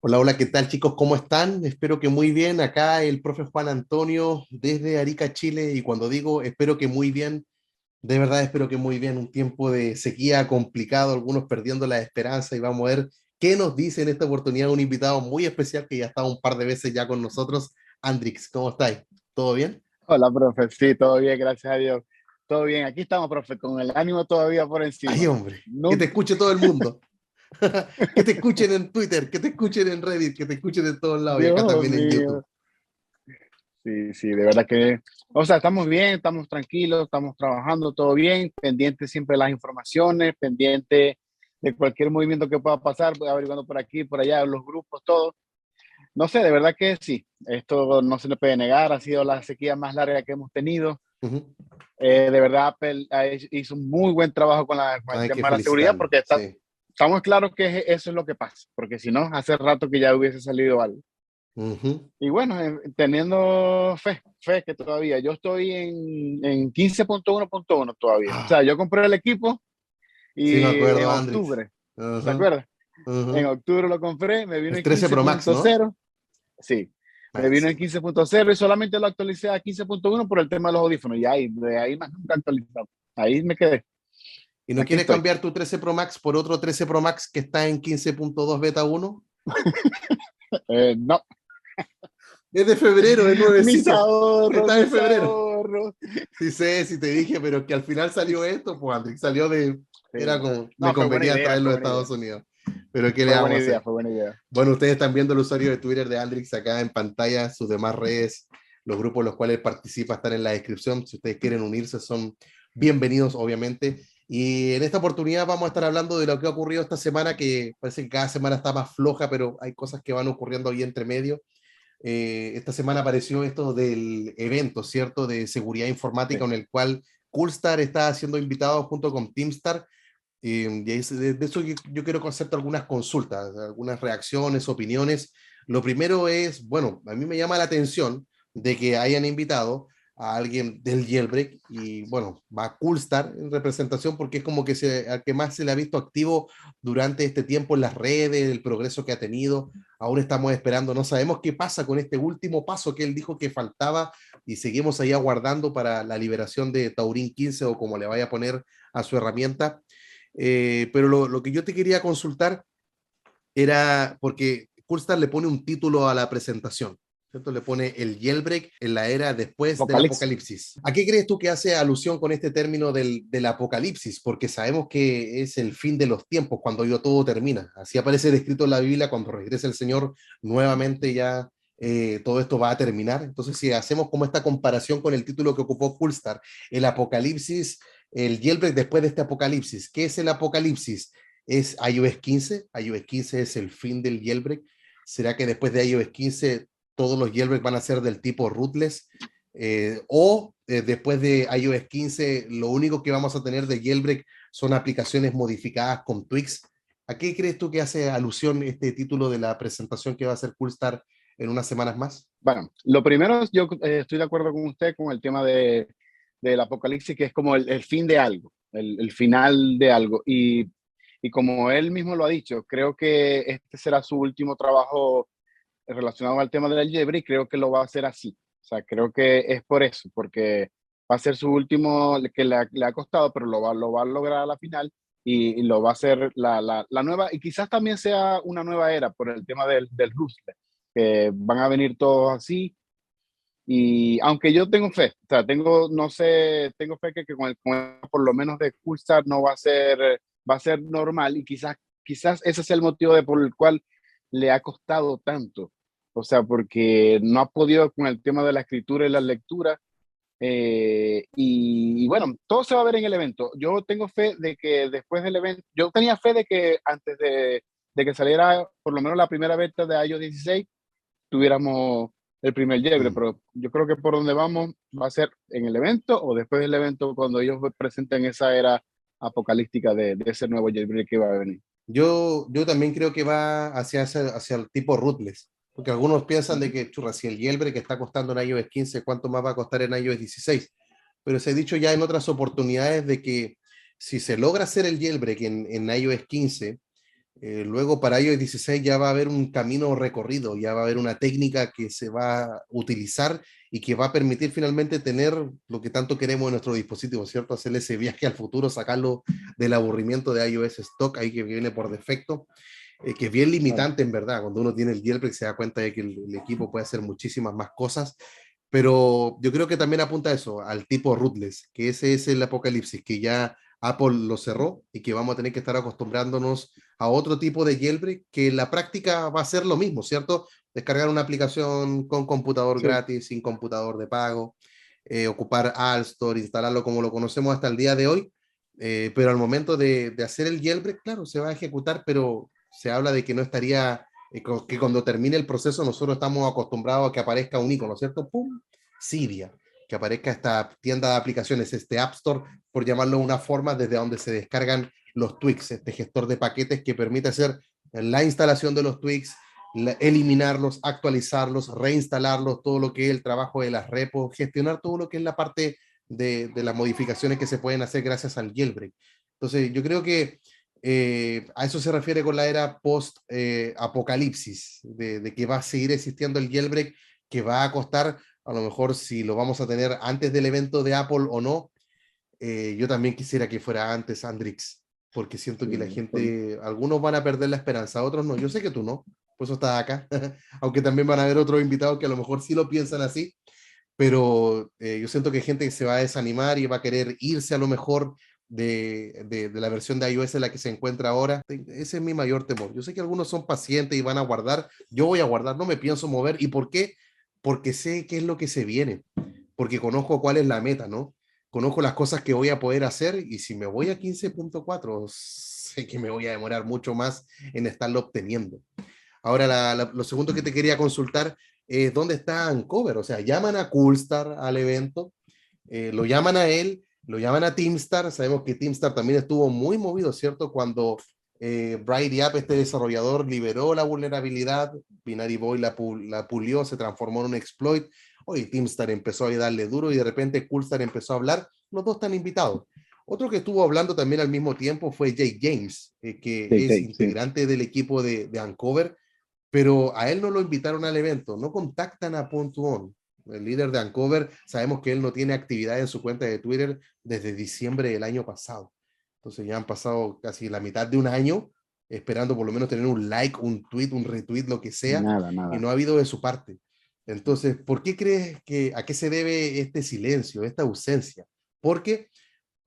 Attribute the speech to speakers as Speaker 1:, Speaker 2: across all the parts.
Speaker 1: Hola, hola, ¿qué tal chicos? ¿Cómo están? Espero que muy bien. Acá el profe Juan Antonio desde Arica, Chile. Y cuando digo espero que muy bien, de verdad espero que muy bien. Un tiempo de sequía complicado, algunos perdiendo la esperanza y vamos a ver qué nos dice en esta oportunidad un invitado muy especial que ya está un par de veces ya con nosotros. Andrix, ¿cómo estáis? ¿Todo bien?
Speaker 2: Hola, profe. Sí, todo bien, gracias a Dios. Todo bien. Aquí estamos, profe, con el ánimo todavía por
Speaker 1: Ay,
Speaker 2: encima.
Speaker 1: hombre, que te
Speaker 2: Nunca.
Speaker 1: escuche todo el mundo. Que te escuchen en Twitter, que te escuchen en Reddit, que te escuchen en todos lados y acá
Speaker 2: Dios
Speaker 1: también en YouTube.
Speaker 2: mío. Sí, sí, de verdad que, o sea, estamos bien, estamos tranquilos, estamos trabajando todo bien, pendiente siempre de las informaciones, pendiente de cualquier movimiento que pueda pasar, voy averiguando por aquí, por allá, los grupos, todo. No sé, de verdad que sí, esto no se le puede negar, ha sido la sequía más larga que hemos tenido.
Speaker 1: Ujú.
Speaker 2: De verdad, Apple hizo un muy buen trabajo con el
Speaker 1: Hay que
Speaker 2: tema de la seguridad
Speaker 1: felicitarlo,
Speaker 2: porque
Speaker 1: sí.
Speaker 2: estamos claros que eso es lo que pasa, porque si no, hace rato que ya hubiese salido algo.
Speaker 1: Ujú.
Speaker 2: Y bueno, teniendo fe que todavía, yo estoy en 15.1.1 todavía. O sea,
Speaker 1: Ah,
Speaker 2: yo compré el equipo
Speaker 1: sí, me
Speaker 2: y en
Speaker 1: acuerdo, Andrix.
Speaker 2: octubre, ¿te
Speaker 1: Ujú,
Speaker 2: acuerdas? En
Speaker 1: ujú.
Speaker 2: octubre lo compré, me vino
Speaker 1: El
Speaker 2: en
Speaker 1: 13 Pro Max, ¿no?
Speaker 2: 15.0, sí, me
Speaker 1: Más
Speaker 2: vino en
Speaker 1: encima.
Speaker 2: 15.0 y solamente lo actualicé a 15.1 por el tema de los audífonos. Y ahí, de ahí más nunca actualizado. Ahí me quedé.
Speaker 1: ¿Y no
Speaker 2: Aquí
Speaker 1: quieres
Speaker 2: estoy.
Speaker 1: cambiar tu 13 Pro Max por otro 13 Pro Max que está en 15.2 beta uno?
Speaker 2: No,
Speaker 1: Es de febrero, es
Speaker 2: mis
Speaker 1: nuevecito.
Speaker 2: ahorros,
Speaker 1: Está de
Speaker 2: mis
Speaker 1: febrero.
Speaker 2: ahorros.
Speaker 1: Sí sé, sí te dije, pero que al final salió esto, pues Andrix, salió de... Era
Speaker 2: Sí.
Speaker 1: como, me
Speaker 2: No, fue buena
Speaker 1: convenía
Speaker 2: idea,
Speaker 1: traerlo
Speaker 2: fue
Speaker 1: de
Speaker 2: buena idea.
Speaker 1: Estados Unidos. Pero ¿qué le
Speaker 2: Fue
Speaker 1: vamos
Speaker 2: buena
Speaker 1: a
Speaker 2: idea,
Speaker 1: hacer?
Speaker 2: fue buena idea.
Speaker 1: Bueno, ustedes están viendo el usuario de Twitter de Andrix acá en pantalla, sus demás redes, los grupos en los cuales participa están en la descripción. Si ustedes quieren unirse, son bienvenidos, obviamente. Y en esta oportunidad vamos a estar hablando de lo que ha ocurrido esta semana, que parece que cada semana está más floja, pero hay cosas que van ocurriendo ahí entre medio. Esta semana apareció esto del evento, ¿cierto?, de seguridad informática
Speaker 2: Sí.
Speaker 1: en el cual Coolstar está siendo invitado junto con Teamstar. Y de eso yo quiero hacerte algunas consultas, algunas reacciones, opiniones. Lo primero es, bueno, a mí me llama la atención de que hayan invitado a alguien del jailbreak y bueno, va a Coolstar en representación porque es como que al que más se le ha visto activo durante este tiempo en las redes, el progreso que ha tenido. Aún estamos esperando, no sabemos qué pasa con este último paso que él dijo que faltaba y seguimos ahí aguardando para la liberación de Taurín 15 o como le vaya a poner a su herramienta. Pero lo que yo te quería consultar era porque Coolstar le pone un título a la presentación, ¿cierto? Le pone el jailbreak en la era después del
Speaker 2: Apocalipsis.
Speaker 1: apocalipsis. ¿A qué crees tú que hace alusión con este término del apocalipsis? Porque sabemos que es el fin de los tiempos, cuando yo todo termina. Así aparece descrito en la Biblia, cuando regrese el Señor nuevamente ya todo esto va a terminar. Entonces, si hacemos como esta comparación con el título que ocupó Coolstar, el apocalipsis, el jailbreak después de este apocalipsis, ¿qué es el apocalipsis? ¿Es iOS 15? ¿iOS 15 es el fin del jailbreak? ¿Será que después de iOS 15 todos los jailbreaks van a ser del tipo rootless? Después de iOS 15 lo único que vamos a tener de jailbreak son aplicaciones modificadas con tweaks. ¿A qué crees tú que hace alusión este título de la presentación que va a hacer Coolstar en unas semanas más?
Speaker 2: Bueno, lo primero, yo estoy de acuerdo con usted con el tema del apocalipsis, que es como el fin de algo, el final de algo. Y como él mismo lo ha dicho, creo que este será su último trabajo relacionado al tema del jailbreak, creo que lo va a hacer así. O sea, creo que es por eso, porque va a ser su último que le ha costado, pero lo va a lograr a la final y lo va a hacer la nueva, y quizás también sea una nueva era por el tema del Rustle, que van a venir todos así. Y aunque yo tengo fe, o sea, tengo, no sé, tengo fe que por lo menos de Coolstar no va a ser normal y quizás ese es el motivo por el cual le ha costado tanto. O sea, porque no ha podido con el tema de la escritura y la lectura. Y bueno, todo se va a ver en el evento. Yo tengo fe de que después del evento, yo tenía fe de que antes de que saliera por lo menos la primera beta de iOS 16, tuviéramos el primer llebre,
Speaker 1: Mm.
Speaker 2: pero yo creo que por donde vamos va a ser en el evento o después del evento cuando ellos presenten esa era apocalíptica de ese nuevo jailbreak que va a venir.
Speaker 1: Yo también creo que va hacia el tipo rootless, porque algunos piensan de
Speaker 2: Ujú.
Speaker 1: que, churra, si el jailbreak está costando en iOS 15, ¿cuánto más va a costar en iOS 16? Pero se ha dicho ya en otras oportunidades de que si se logra hacer el jailbreak en iOS 15, Luego para iOS 16 ya va a haber un camino recorrido, ya va a haber una técnica que se va a utilizar y que va a permitir finalmente tener lo que tanto queremos en nuestro dispositivo, ¿cierto? Hacer ese viaje al futuro, sacarlo del aburrimiento de iOS Stock, ahí que viene por defecto, que es bien
Speaker 2: Claro.
Speaker 1: limitante en verdad. Cuando uno tiene el jailbreak se da cuenta de que el equipo puede hacer muchísimas más cosas, pero yo creo que también apunta a eso, al tipo rootless, que ese es el apocalipsis, que ya Apple lo cerró y que vamos a tener que estar acostumbrándonos a otro tipo de jailbreak, que en la práctica va a ser lo mismo, ¿cierto? Descargar una aplicación con computador
Speaker 2: Sí.
Speaker 1: gratis, sin computador de pago, ocupar Alstore, instalarlo como lo conocemos hasta el día de hoy, pero al momento de hacer el jailbreak, claro, se va a ejecutar, pero se habla de que no estaría que cuando termine el proceso nosotros estamos acostumbrados a que aparezca un icono, ¿cierto? ¡Pum! Cydia, que aparezca esta tienda de aplicaciones, este App Store, por llamarlo de una forma, desde donde se descargan los tweaks, este gestor de paquetes que permite hacer la instalación de los tweaks, eliminarlos, actualizarlos, reinstalarlos, todo lo que es el trabajo de las repos, gestionar todo lo que es la parte de las modificaciones que se pueden hacer gracias al jailbreak. Entonces, yo creo que a eso se refiere con la era post-apocalipsis, de que va a seguir existiendo el jailbreak, que va a costar, a lo mejor si lo vamos a tener antes del evento de Apple o no. Yo también quisiera que fuera antes, Andrix, porque siento que la
Speaker 2: Sí, por-
Speaker 1: gente, algunos van a perder la esperanza, otros no. Yo sé que tú no, por eso estás acá, aunque también van a haber otros invitados que a lo mejor sí lo piensan así, pero yo siento que hay gente que se va a desanimar y va a querer irse a lo mejor de la versión de iOS en la que se encuentra ahora. Ese es mi mayor temor. Yo sé que algunos son pacientes y van a guardar. Yo voy a guardar, no me pienso mover. ¿Y por qué? Porque sé qué es lo que se viene, porque conozco cuál es la meta, ¿no? Conozco las cosas que voy a poder hacer y si me voy a 15.4, sé que me voy a demorar mucho más en estarlo obteniendo. Ahora, lo segundo que te quería consultar es dónde está Uncover. O sea, llaman a Coolstar al evento, lo llaman a él, lo llaman a Teamstar. Sabemos que Teamstar también estuvo muy movido, ¿cierto? Cuando Brady App, este desarrollador, liberó la vulnerabilidad, Binary Boy la pulió, se transformó en un exploit. Hoy Teamstar empezó a darle duro y de repente Coolstar empezó a hablar. Los dos están invitados. Otro que estuvo hablando también al mismo tiempo fue Jake James,
Speaker 2: sí,
Speaker 1: que es
Speaker 2: sí, sí.
Speaker 1: integrante del equipo de Uncover, pero a él no lo invitaron al evento, no contactan a Pontuón, el líder de Uncover. Sabemos que él no tiene actividad en su cuenta de Twitter desde diciembre del año pasado. Entonces ya han pasado casi la mitad de un año esperando por lo menos tener un like, un tweet, un retweet, lo que sea,
Speaker 2: Nada,
Speaker 1: y
Speaker 2: nada.
Speaker 1: no ha habido de su parte. Entonces, ¿por qué crees que a qué se debe este silencio, esta ausencia? Porque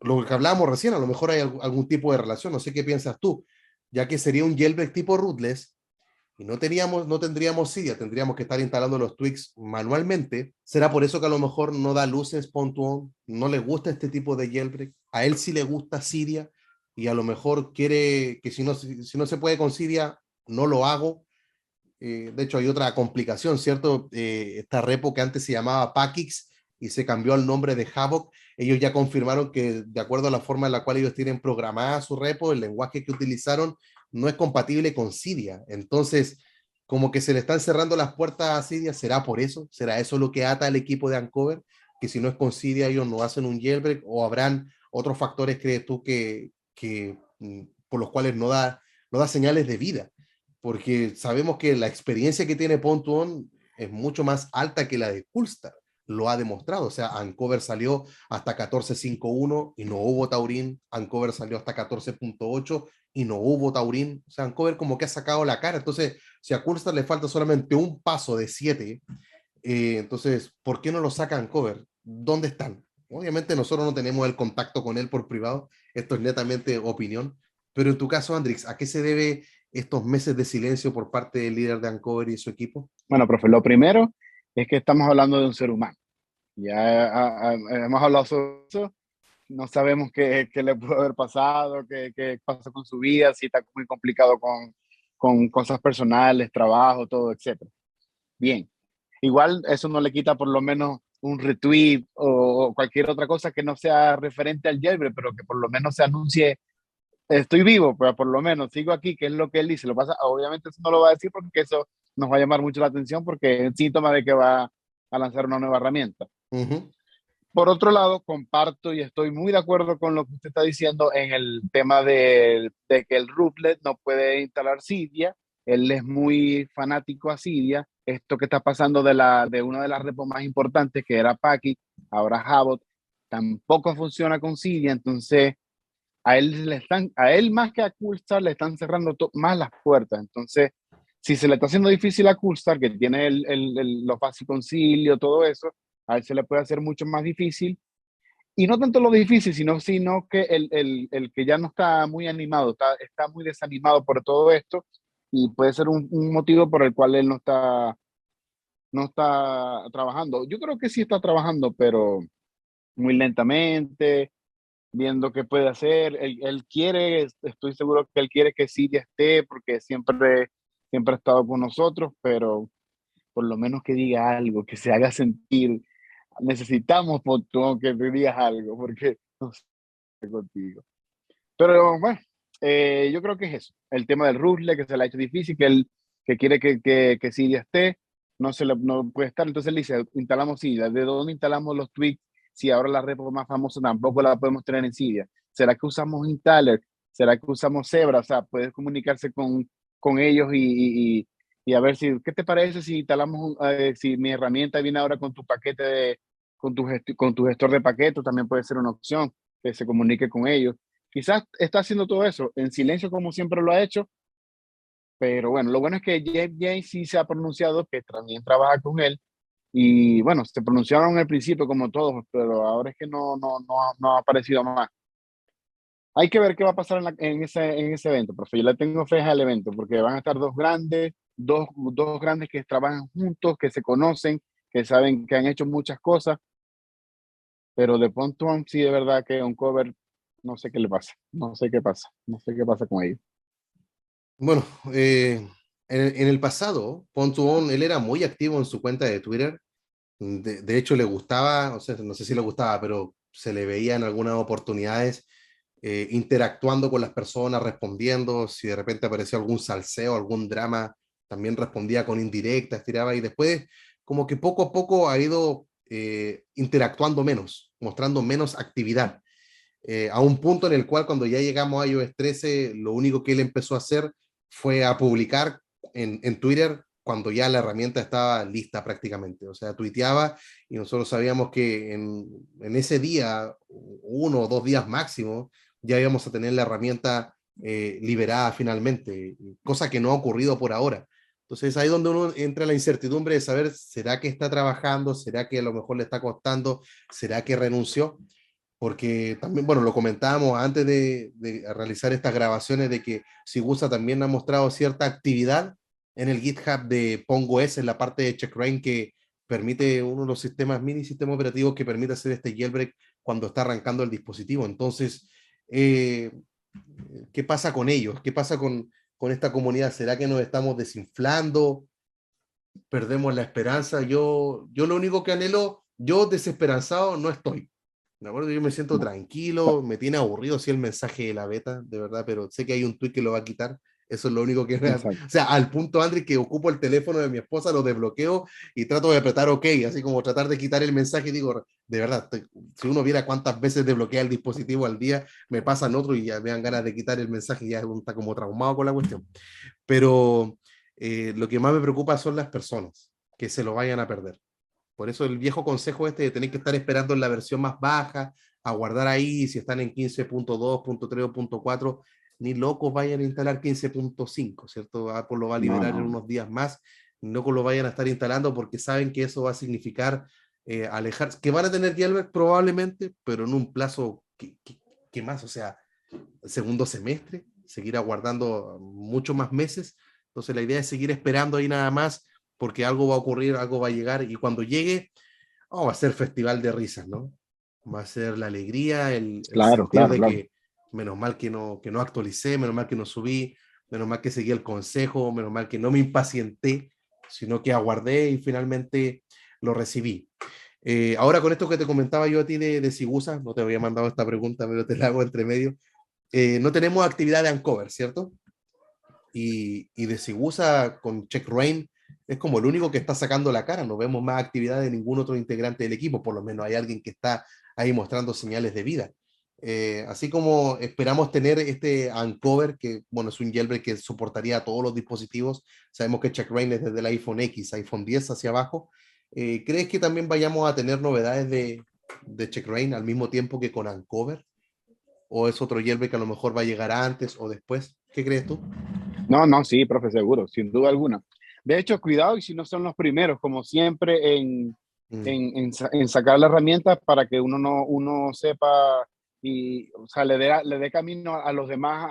Speaker 1: lo que hablábamos recién, a lo mejor hay algún tipo de relación, no sé qué piensas tú, ya que sería un jailbreak tipo rootless, y no tendríamos Cydia, tendríamos que estar instalando los tweaks manualmente. ¿Será por eso que a lo mejor no da luces Pontuón, no le gusta este tipo de jailbreak? A él sí le gusta Cydia y a lo mejor quiere que si no se puede con Cydia, no lo hago. De hecho, hay otra complicación, ¿cierto? Esta repo que antes se llamaba Packix y se cambió al nombre de Havoc. Ellos ya confirmaron que, de acuerdo a la forma en la cual ellos tienen programada su repo, el lenguaje que utilizaron no es compatible con Cydia. Entonces, como que se le están cerrando las puertas a Cydia. ¿Será por eso? ¿Será eso lo que ata al equipo de Uncover? Que si no es con Cydia, ellos no hacen un jailbreak, o habrán otros factores, crees tú, por los cuales no da señales de vida, porque sabemos que la experiencia que tiene Pontuón es mucho más alta que la de Coolstar, lo ha demostrado. O sea, Uncover salió hasta 14.5.1 y no hubo Taurín, Uncover salió hasta 14.8 y no hubo Taurín. O sea, Uncover como que ha sacado la cara. Entonces, si a Coolstar le falta solamente un paso de 7, entonces, ¿por qué no lo saca Uncover? ¿Dónde están? Obviamente nosotros no tenemos el contacto con él por privado, esto es netamente opinión, pero en tu caso, Andrix, ¿a qué se debe estos meses de silencio por parte del líder de Uncover y su equipo?
Speaker 2: Bueno, profe, lo primero es que estamos hablando de un ser humano. Ya hemos hablado sobre eso. No sabemos qué le pudo haber pasado, qué pasó con su vida, si está muy complicado con cosas personales, trabajo, todo, etcétera. Bien, igual eso no le quita por lo menos un retweet o cualquier otra cosa que no sea referente al jailbreak, pero que por lo menos se anuncie: estoy vivo, pero por lo menos sigo aquí, que es lo que él dice. Lo pasa, obviamente eso no lo va a decir porque eso nos va a llamar mucho la atención porque es síntoma de que va a lanzar una nueva herramienta.
Speaker 1: Uh -huh.
Speaker 2: Por otro lado, comparto y estoy muy de acuerdo con lo que usted está diciendo en el tema de que el rootlet no puede instalar Cydia. Él es muy fanático a Cydia. Esto que está pasando de una de las repos más importantes, que era Paki, ahora Habot, tampoco funciona con Cydia. Entonces, a él más que a Coolstar le están cerrando más las puertas. Entonces, si se le está haciendo difícil a Coolstar, que tiene lo fácil concilio, todo eso, a él se le puede hacer mucho más difícil. Y no tanto lo difícil, sino que el que ya no está muy animado, está muy desanimado por todo esto, y puede ser un motivo por el cual él no está trabajando. Yo creo que sí está trabajando, pero muy lentamente, viendo qué puede hacer. Él quiere, estoy seguro que él quiere que Siria esté, porque siempre ha estado con nosotros, pero por lo menos que diga algo, que se haga sentir. Necesitamos, Pontón, que te digas algo, porque no sé contigo. Pero bueno, yo creo que es eso. El tema del Rusle, que se le ha hecho difícil, que quiere que Siria esté, no puede estar. Entonces él dice, instalamos Siria. ¿De dónde instalamos los tweaks? Si ahora la repo más famosa tampoco la podemos tener en Siria. ¿Será que usamos Installer? ¿Será que usamos Zebra? O sea, puedes comunicarse con ellos y a ver si, ¿qué te parece si instalamos, si mi herramienta viene ahora con tu paquete con tu gestor de paquetes? También puede ser una opción que se comunique con ellos. Quizás está haciendo todo eso en silencio como siempre lo ha hecho, pero bueno, lo bueno es que Jeff James sí se ha pronunciado, que también trabaja con él, y bueno, se pronunciaron al principio como todos, pero ahora es que no ha aparecido más. Hay que ver qué va a pasar en ese evento, profe. Yo le tengo fe al evento, porque van a estar dos grandes que trabajan juntos, que se conocen, que saben que han hecho muchas cosas, pero de Pontoon sí de verdad que un cover, no sé qué le pasa, no sé qué pasa con ellos.
Speaker 1: Bueno, en el pasado, Pontuón, él era muy activo en su cuenta de Twitter. De hecho, le gustaba, o sea, no sé si le gustaba, pero se le veía en algunas oportunidades interactuando con las personas, respondiendo. Si de repente aparecía algún salseo, algún drama, también respondía con indirectas, tiraba y después, como que poco a poco ha ido interactuando menos, mostrando menos actividad. A un punto en el cual cuando ya llegamos a iOS 13, lo único que él empezó a hacer fue a publicar en Twitter cuando ya la herramienta estaba lista prácticamente. O sea, tuiteaba y nosotros sabíamos que en ese día, 1 o 2 días máximo, ya íbamos a tener la herramienta liberada finalmente, cosa que no ha ocurrido por ahora. Entonces ahí donde uno entra la incertidumbre de saber, ¿será que está trabajando? ¿Será que a lo mejor le está costando? ¿Será que renunció? Porque también, bueno, lo comentábamos antes de realizar estas grabaciones de que Sigusa también ha mostrado cierta actividad en el GitHub de PongOS, en la parte de CheckRain, que permite uno de los sistemas, mini sistemas operativos que permite hacer este jailbreak cuando está arrancando el dispositivo. Entonces, eh, ¿qué pasa con ellos? ¿Qué pasa con esta comunidad? ¿Será que nos estamos desinflando? ¿Perdemos la esperanza? Yo lo único que anhelo, yo desesperanzado no estoy. De acuerdo, yo me siento
Speaker 2: No.
Speaker 1: tranquilo, me tiene aburrido sí el mensaje de la beta, de verdad, pero sé que hay un tweet que lo va a quitar. Eso es lo único que me hace.
Speaker 2: Exacto.
Speaker 1: O sea, al punto, André, que ocupo el teléfono de mi esposa, lo desbloqueo y trato de apretar OK, así como tratar de quitar el mensaje y digo, de verdad, si uno viera cuántas veces desbloquea el dispositivo al día, me pasan otro y ya me dan ganas de quitar el mensaje y ya uno está como traumado con la cuestión. Pero lo que más me preocupa son las personas que se lo vayan a perder. Por eso el viejo consejo este de tener que estar esperando en la versión más baja, a guardar ahí, si están en 15.2, .3 o .4, ni locos vayan a instalar 15.5, ¿cierto? Apple lo va a
Speaker 2: No,
Speaker 1: liberar en
Speaker 2: no.
Speaker 1: unos días más, ni locos lo vayan a estar instalando porque saben que eso va a significar alejarse, que van a tener jailbreak probablemente, pero en un plazo que más, o sea, segundo semestre, seguir aguardando muchos más meses. Entonces la idea es seguir esperando ahí nada más, porque algo va a ocurrir, algo va a llegar, y cuando llegue, oh, va a ser festival de risas, ¿no? Va a ser la alegría, el
Speaker 2: Claro,
Speaker 1: sentir
Speaker 2: claro,
Speaker 1: de
Speaker 2: claro.
Speaker 1: que menos mal que no actualicé, menos mal que no subí, menos mal que seguí el consejo, menos mal que no me impacienté, sino que aguardé y finalmente lo recibí. Ahora con esto que te comentaba yo a ti de Sigusa, no te había mandado esta pregunta, pero te la hago entre medio. No tenemos actividad de Uncover, ¿cierto? Y de Sigusa con Check Rain es como el único que está sacando la cara, no vemos más actividad de ningún otro integrante del equipo, por lo menos hay alguien que está ahí mostrando señales de vida. Así como esperamos tener este Uncover, que bueno, es un jailbreak que soportaría todos los dispositivos, sabemos que Checkra1 es desde el iPhone X, iPhone 10 hacia abajo. ¿Crees que también vayamos a tener novedades de Checkra1 al mismo tiempo que con Uncover? ¿O es otro jailbreak que a lo mejor va a llegar antes o después? ¿Qué crees tú?
Speaker 2: No, no, sí, profe, seguro, sin duda alguna. De hecho, cuidado y si no son los primeros, como siempre,
Speaker 1: Mm,
Speaker 2: en sacar la herramienta para que uno sepa y, o sea, le dé camino a los demás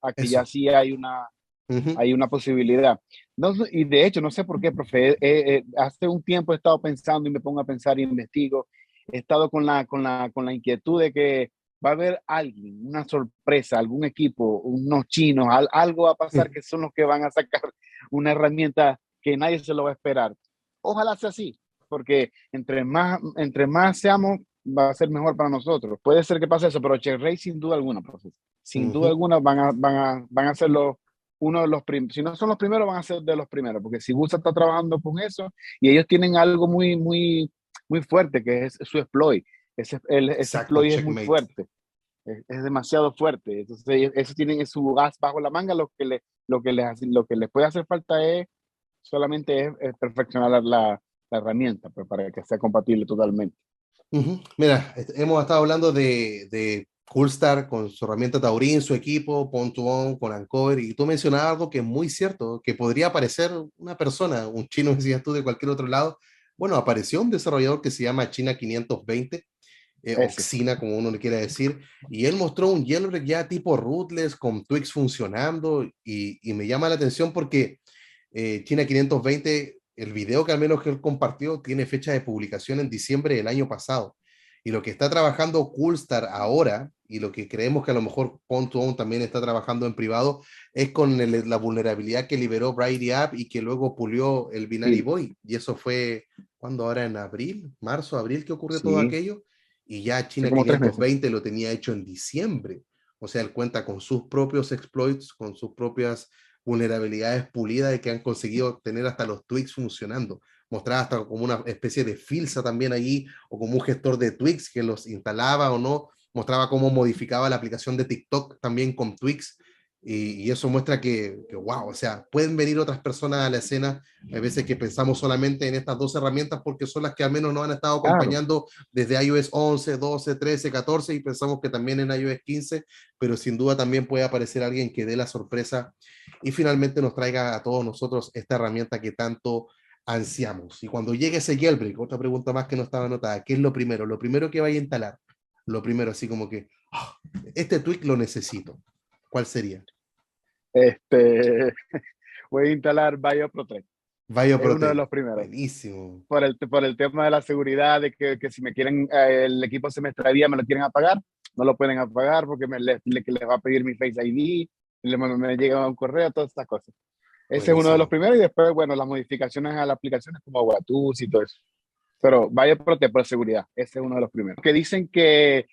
Speaker 2: a que ya
Speaker 1: eso.
Speaker 2: sí
Speaker 1: Ujú.
Speaker 2: hay una posibilidad. No, y de hecho, no sé por qué, profe, hace un tiempo he estado pensando y me pongo a pensar y investigo, he estado con la inquietud de que va a haber alguien, una sorpresa, algún equipo, unos chinos, algo va a pasar que son los que van a sacar una herramienta que nadie se lo va a esperar. Ojalá sea así, porque entre más seamos, va a ser mejor para nosotros. Puede ser que pase eso, pero Cherray sin duda alguna, profe. Sin duda
Speaker 1: Ujú.
Speaker 2: alguna van a ser uno de los primeros. Si no son los primeros, van a ser de los primeros, porque si Busa está trabajando con eso y ellos tienen algo muy, muy, muy fuerte, que es su exploit. Ese
Speaker 1: Exacto,
Speaker 2: exploit es muy
Speaker 1: checkmate.
Speaker 2: fuerte, es demasiado fuerte. Entonces, ellos, eso tienen su gas bajo la manga. Lo que les puede hacer falta es solamente es perfeccionar la herramienta, pues, para que sea compatible totalmente.
Speaker 1: Ujú. Mira, hemos estado hablando de Coolstar con su herramienta Taurin, su equipo, Pon2On con Uncover, y tú mencionabas algo que es muy cierto, que podría aparecer una persona, un chino, decías tú, de cualquier otro lado. Bueno, apareció un desarrollador que se llama China 520, o
Speaker 2: Ese.
Speaker 1: Xina, como uno le quiera decir, y él mostró un jailbreak ya tipo rootless, con Twix funcionando, y me llama la atención porque China 520, el video que al menos que él compartió, tiene fecha de publicación en diciembre del año pasado. Y lo que está trabajando Coolstar ahora, y lo que creemos que a lo mejor Pon2On también está trabajando en privado, es con la vulnerabilidad que liberó Brighty App y que luego pulió el Binary
Speaker 2: Sí,
Speaker 1: Boy. Y eso fue, cuando ahora en abril, marzo, abril, que ocurrió todo
Speaker 2: sí,
Speaker 1: aquello. Y ya
Speaker 2: hace
Speaker 1: China
Speaker 2: como 3 meses.
Speaker 1: 520 lo tenía hecho en diciembre. O sea, él cuenta con sus propios exploits, con sus propias vulnerabilidades pulidas y que han conseguido tener hasta los tweaks funcionando. Mostraba hasta como una especie de filsa también allí, o como un gestor de tweaks que los instalaba o no. Mostraba cómo modificaba la aplicación de TikTok también con tweaks. Y eso muestra wow, o sea, pueden venir otras personas a la escena. Hay veces que pensamos solamente en estas dos herramientas porque son las que al menos nos han estado
Speaker 2: Claro,
Speaker 1: acompañando desde iOS 11, 12, 13, 14 y pensamos que también en iOS 15, pero sin duda también puede aparecer alguien que dé la sorpresa y finalmente nos traiga a todos nosotros esta herramienta que tanto ansiamos. Y cuando llegue ese jailbreak, otra pregunta más que no estaba anotada, ¿qué es lo primero? Lo primero que vaya a instalar, lo primero así como que, oh, este tweak lo necesito. ¿Cuál sería?
Speaker 2: este, voy a instalar BioProtect. Es uno de
Speaker 1: BioProtect.
Speaker 2: los primeros.
Speaker 1: Buenísimo.
Speaker 2: Por el tema de la seguridad, de que si me quieren, el equipo se me extravía, me lo quieren apagar, no lo pueden apagar porque que les va a pedir mi Face ID, me llega un correo, todas estas cosas. Ese es uno de los
Speaker 1: Buenísimo.
Speaker 2: primeros y después, bueno, las modificaciones a las aplicaciones como Watus y todo eso. Pero BioProtect por seguridad, ese es uno de los primeros. Que dicen que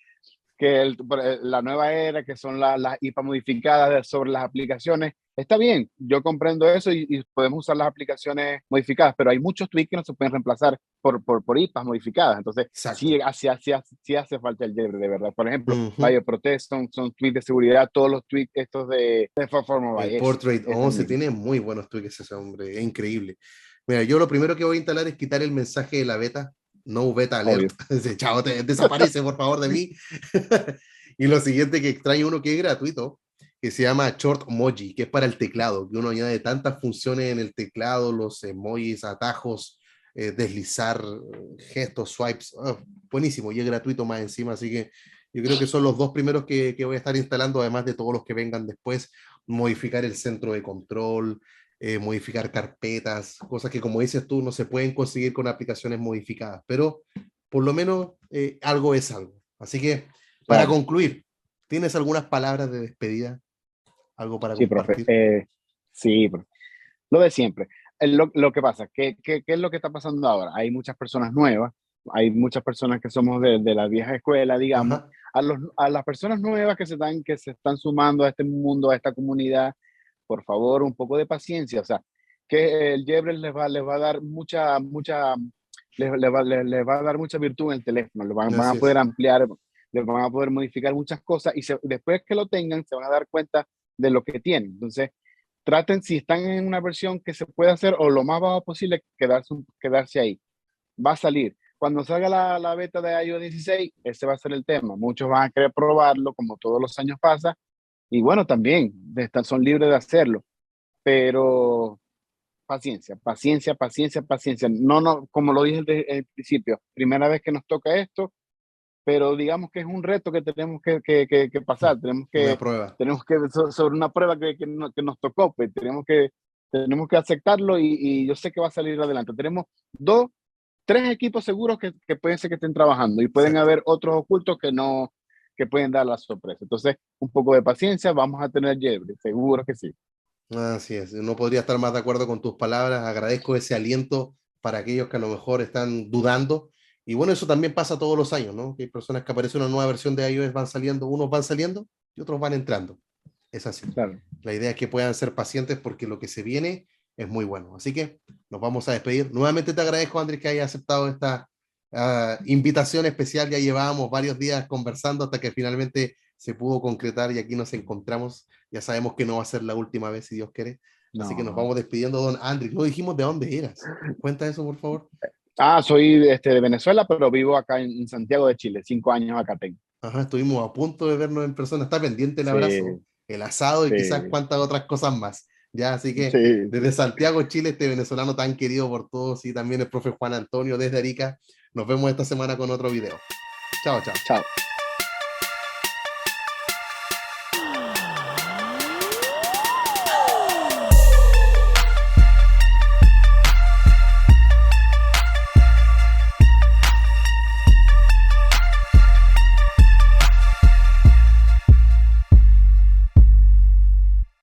Speaker 2: la nueva era, que son las IPA modificadas sobre las aplicaciones, está bien, yo comprendo eso y podemos usar las aplicaciones modificadas, pero hay muchos tweaks que no se pueden reemplazar por IPAs modificadas, entonces sí,
Speaker 1: Exacto.
Speaker 2: sí hace falta el jailbreak de verdad. Por ejemplo,
Speaker 1: Uh -huh.
Speaker 2: BioProtect son tweaks de seguridad, todos los tweaks estos de Forma by
Speaker 1: El Portrait
Speaker 2: ese
Speaker 1: 11
Speaker 2: mismo.
Speaker 1: tiene muy buenos tweaks ese hombre, es increíble. Mira, yo lo primero que voy a instalar es quitar el mensaje de la beta, no beta alert.
Speaker 2: Obvio.
Speaker 1: Dice, chao, desaparece por favor de mí. Y lo siguiente que extrae uno que es gratuito, que se llama Short Emoji, que es para el teclado, que uno añade tantas funciones en el teclado, los emojis, atajos, deslizar, gestos, swipes. Oh, buenísimo, y es gratuito más encima, así que yo creo que son los dos primeros que voy a estar instalando, además de todos los que vengan después, modificar el centro de control, modificar carpetas, cosas que como dices tú no se pueden conseguir con aplicaciones modificadas, pero por lo menos algo es algo. Así que para
Speaker 2: Claro,
Speaker 1: concluir, ¿tienes algunas palabras de despedida? ¿Algo para
Speaker 2: sí, profe.
Speaker 1: compartir?
Speaker 2: Sí, profe. Lo de siempre. Lo que pasa, ¿qué es lo que está pasando ahora? Hay muchas personas nuevas, hay muchas personas que somos de la vieja escuela, digamos.
Speaker 1: Ajá.
Speaker 2: A las personas nuevas que se están sumando a este mundo, a esta comunidad, por favor, un poco de paciencia. O sea, que el jailbreak les va a dar les va a dar mucha virtud en el teléfono, van a
Speaker 1: Así
Speaker 2: poder
Speaker 1: es.
Speaker 2: ampliar, les van a poder modificar muchas cosas y después que lo tengan se van a dar cuenta de lo que tienen. Entonces, traten, si están en una versión que se puede hacer o lo más bajo posible, quedarse ahí. Va a salir. Cuando salga la beta de iOS 16, ese va a ser el tema. Muchos van a querer probarlo, como todos los años pasa. Y bueno, también son libres de hacerlo. Pero paciencia, paciencia, paciencia, paciencia. No, no, como lo dije desde el principio, primera vez que nos toca esto, pero digamos que es un reto que tenemos que pasar.
Speaker 1: Una prueba.
Speaker 2: Tenemos que sobre una prueba que nos tocó, pues tenemos que aceptarlo y yo sé que va a salir adelante. Tenemos tres equipos seguros que pueden ser que estén trabajando y pueden
Speaker 1: Exacto.
Speaker 2: haber otros ocultos que no, que pueden dar la sorpresa. Entonces, un poco de paciencia, vamos a tener Jeopardy, seguro que sí.
Speaker 1: Así es, no podría estar más de acuerdo con tus palabras. Agradezco ese aliento para aquellos que a lo mejor están dudando. Y bueno, eso también pasa todos los años, ¿no? Que hay personas que aparece una nueva versión de iOS, van saliendo, unos van saliendo y otros van entrando. Es así.
Speaker 2: Claro.
Speaker 1: La idea es que puedan ser pacientes porque lo que se viene es muy bueno. Así que nos vamos a despedir. Nuevamente te agradezco, Andrés, que hayas aceptado esta invitación especial. Ya llevábamos varios días conversando hasta que finalmente se pudo concretar y aquí nos encontramos. Ya sabemos que no va a ser la última vez, si Dios quiere. Así que nos
Speaker 2: No.
Speaker 1: vamos despidiendo, don Andrés. No dijimos de dónde eras. Cuenta eso, por favor.
Speaker 2: Soy de Venezuela, pero vivo acá en Santiago de Chile. 5 años acá tengo.
Speaker 1: Ajá, estuvimos a punto de vernos en persona. Está pendiente el abrazo,
Speaker 2: Sí,
Speaker 1: el asado y quizás
Speaker 2: sí,
Speaker 1: cuantas otras cosas más. Ya, así que
Speaker 2: sí,
Speaker 1: desde
Speaker 2: sí.
Speaker 1: Santiago, Chile, este venezolano tan querido por todos y también el profe Juan Antonio desde Arica. Nos vemos esta semana con otro video. Chao, chao.
Speaker 2: Chao.